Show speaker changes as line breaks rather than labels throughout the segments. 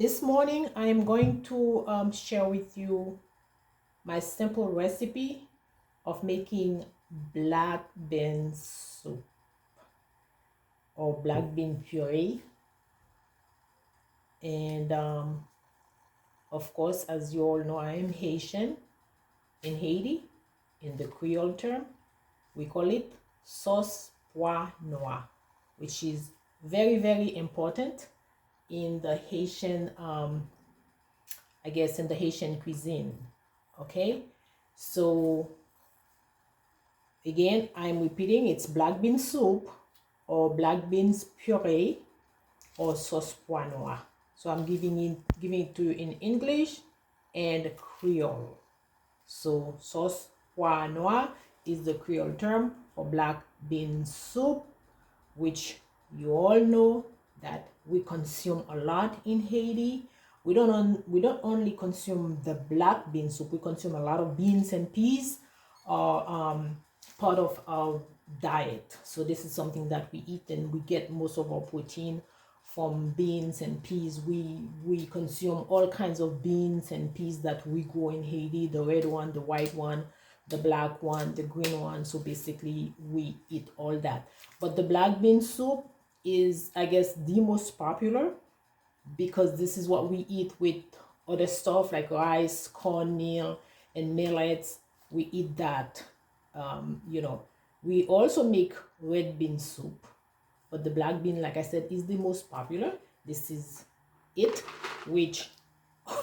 This morning I am going to share with you my simple recipe of making black bean soup or black bean puree. And of course, as you all know, I am Haitian in Haiti. In the Creole term, we call it sauce pois noir, which is very, very important in the Haitian I guess in the Haitian cuisine. Okay, so again, I'm repeating, it's black bean soup or black beans puree or sauce pois noir. So I'm giving it to you in English and Creole. So sauce pois noir is the Creole term for black bean soup, which you all know that we consume a lot in Haiti. We don't only consume the black bean soup, we consume a lot of beans and peas are part of our diet. So this is something that we eat, and we get most of our protein from beans and peas. We consume all kinds of beans and peas that we grow in Haiti, the red one, the white one, the black one, the green one. So basically we eat all that. But the black bean soup is, I guess, the most popular because this is what we eat with other stuff like rice, cornmeal, and millets. We eat that. We also make red bean soup, but the black bean, like I said, is the most popular. This is it, which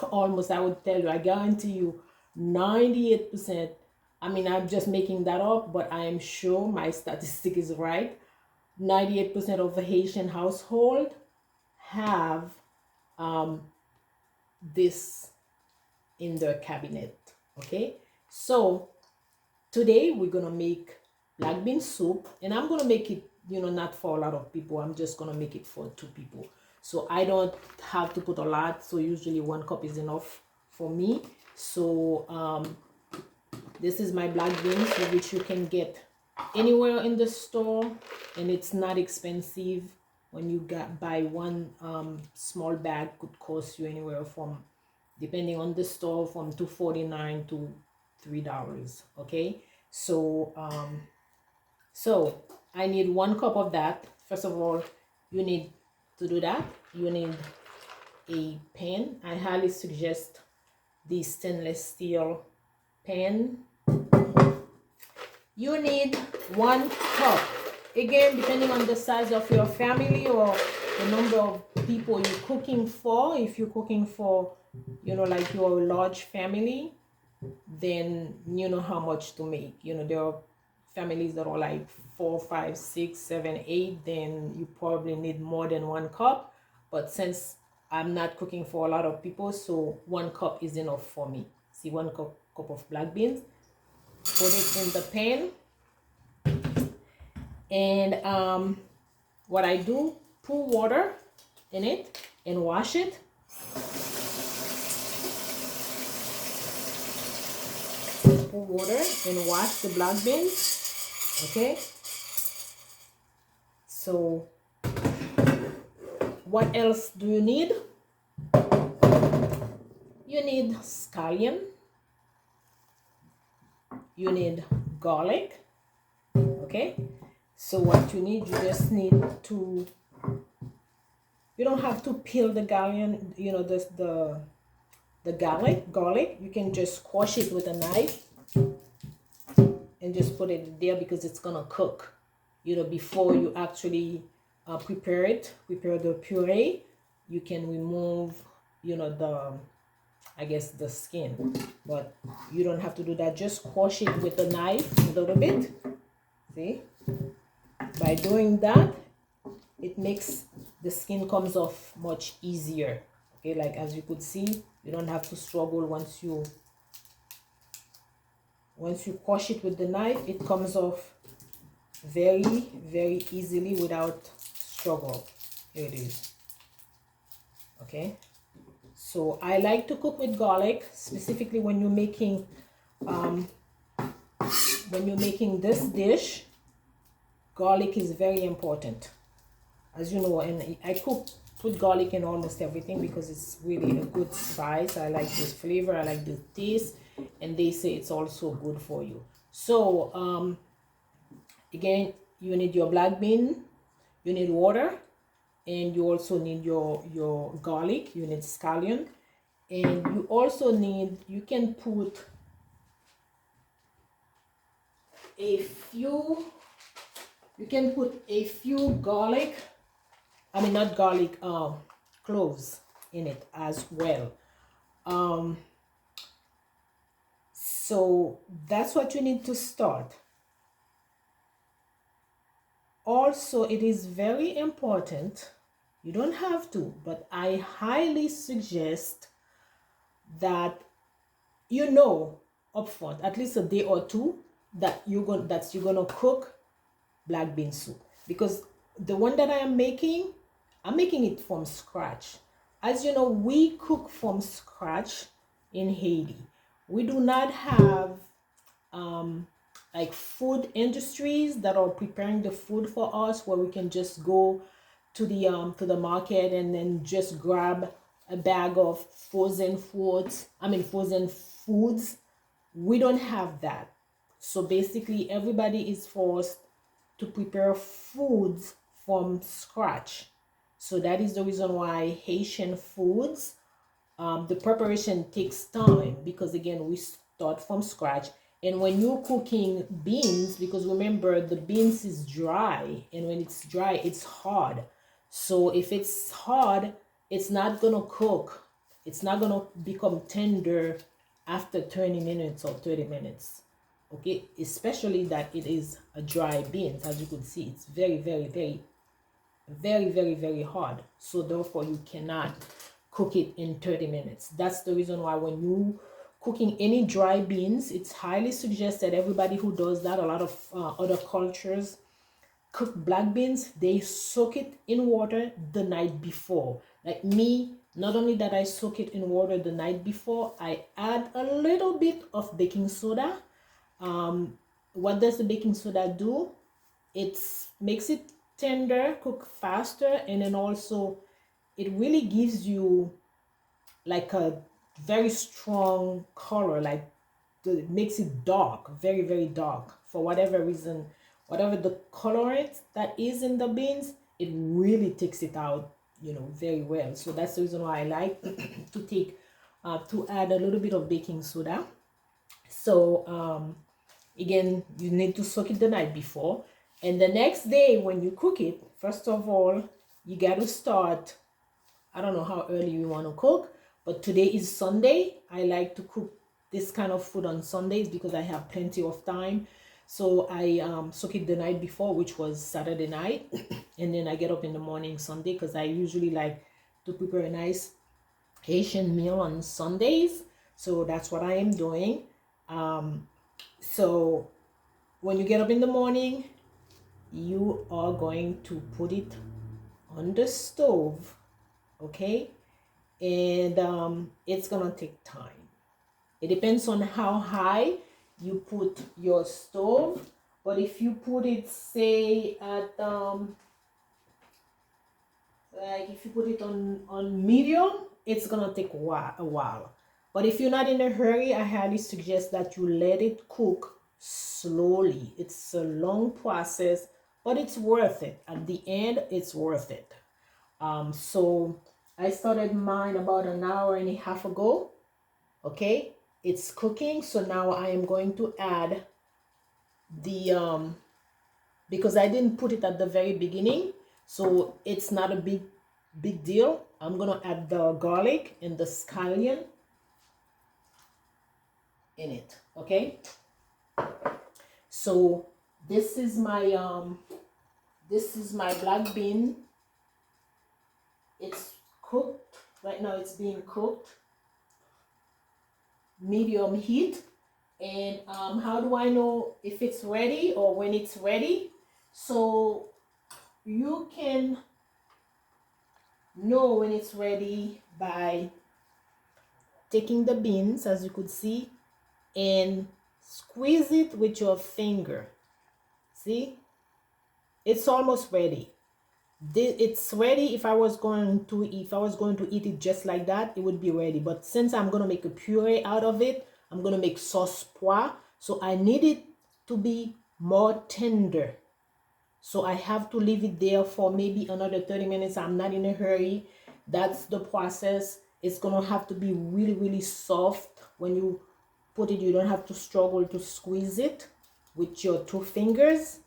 almost, I would tell you, I guarantee you 98%. I mean, I'm just making that up, but I am sure my statistic is right. 98% of the Haitian household have this in their cabinet. Okay, so today we're gonna make black bean soup, and I'm gonna make it, not for a lot of people. I'm just gonna make it for 2 people, so I don't have to put a lot. So usually 1 cup is enough for me. So this is my black beans, which you can get anywhere in the store, and it's not expensive. When you buy one small bag, could cost you anywhere from, depending on the store, from $2.49 to $3. Okay, so I need 1 cup of that. First of all, you need to do that, you need a pan. I highly suggest the stainless steel pan. You need 1 cup. Again, depending on the size of your family or the number of people you're cooking for. If you're cooking for, like your large family, then you know how much to make. There are families that are like 4, 5, 6, 7, 8, then you probably need more than 1 cup. But since I'm not cooking for a lot of people, so 1 cup is enough for me. See, 1 cup of black beans. Put it in the pan, and what I do, pour water in it and wash it. Pour water and wash the black beans. Okay, so what else do you need? You need scallion, you need garlic. Okay, so what you need, you just need to, you don't have to peel the scallion, the garlic. You can just squash it with a knife and just put it there, because it's gonna cook, before you actually prepare the puree. You can remove, the skin, but you don't have to do that. Just squash it with a knife a little bit. See, by doing that, it makes the skin comes off much easier. Okay, like as you could see, you don't have to struggle. Once you squash it with the knife, it comes off very, very easily without struggle. Here it is. Okay, so I like to cook with garlic, specifically when you're making this dish. Garlic is very important, as you know, and I cook put garlic in almost everything because it's really a good spice. I like this flavor, I like the taste, and they say it's also good for you. So again, you need your black bean, you need water, and you also need your garlic, you need scallion, and you also need, you can put a few, you can put a few garlic, I mean not garlic, cloves in it as well. So that's what you need to start. Also, it is very important, you don't have to, but I highly suggest that you know upfront, at least a day or two, that you're gonna cook black bean soup, because the one that I'm making it from scratch. As you know, we cook from scratch in Haiti. We do not have like food industries that are preparing the food for us, where we can just go to the market and then just grab a bag of frozen foods. Frozen foods. We don't have that. So basically, everybody is forced to prepare foods from scratch. So that is the reason why Haitian foods, the preparation takes time, because again, we start from scratch. And when you're cooking beans, because remember the beans is dry, and when it's dry it's hard. So if it's hard, it's not gonna cook, it's not gonna become tender after 20 minutes or 30 minutes. Okay, especially that it is a dry beans. As you could see, it's very hard. So therefore you cannot cook it in 30 minutes. That's the reason why when you cooking any dry beans, it's highly suggested, everybody who does that, a lot of other cultures cook black beans, they soak it in water the night before. Like me, not only that I soak it in water the night before, I add a little bit of baking soda. What does the baking soda do? It makes it tender, cook faster, and then also it really gives you like a very strong color, like it makes it dark, very dark. For whatever reason, whatever the colorant that is in the beans, it really takes it out, very well. So that's the reason why I like to take to add a little bit of baking soda. So again, you need to soak it the night before, and the next day when you cook it, first of all, you got to start. I don't know how early you want to cook, but today is Sunday. I like to cook this kind of food on Sundays because I have plenty of time. So I soak it the night before, which was Saturday night, and then I get up in the morning Sunday, because I usually like to prepare a nice Haitian meal on Sundays. So that's what I am doing. So when you get up in the morning, you are going to put it on the stove, okay? And it's gonna take time. It depends on how high you put your stove, but if you put it, say, at like if you put it on medium, it's gonna take a while. But if you're not in a hurry, I highly suggest that you let it cook slowly. It's a long process, but it's worth it. At the end, it's worth it. So I started mine about an hour and a half ago. Okay, it's cooking. So now I am going to add the because I didn't put it at the very beginning, so it's not a big deal. I'm gonna add the garlic and the scallion in it. Okay, so this is my black bean. It's cooked right now. It's being cooked medium heat. And how do I know if it's ready or when it's ready? So you can know when it's ready by taking the beans, as you could see, and squeeze it with your finger. See, it's almost ready. It's ready. If I was going to eat it just like that, it would be ready. But since I'm gonna make a puree out of it, I'm gonna make sauce pois. So I need it to be more tender. So I have to leave it there for maybe another 30 minutes. I'm not in a hurry. That's the process. It's gonna have to be really, really soft. When you put it, you don't have to struggle to squeeze it with your 2 fingers.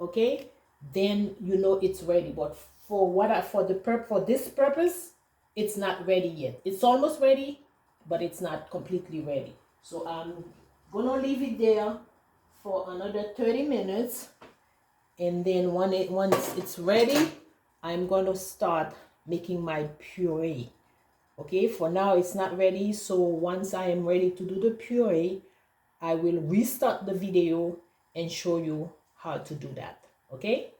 Okay, then you know it's ready. But for this purpose, it's not ready yet. It's almost ready, but it's not completely ready. So I'm gonna leave it there for another 30 minutes, and then once it's ready, I'm going to start making my puree. Okay, for now it's not ready, so once I am ready to do the puree, I will restart the video and show you how to do that. Okay,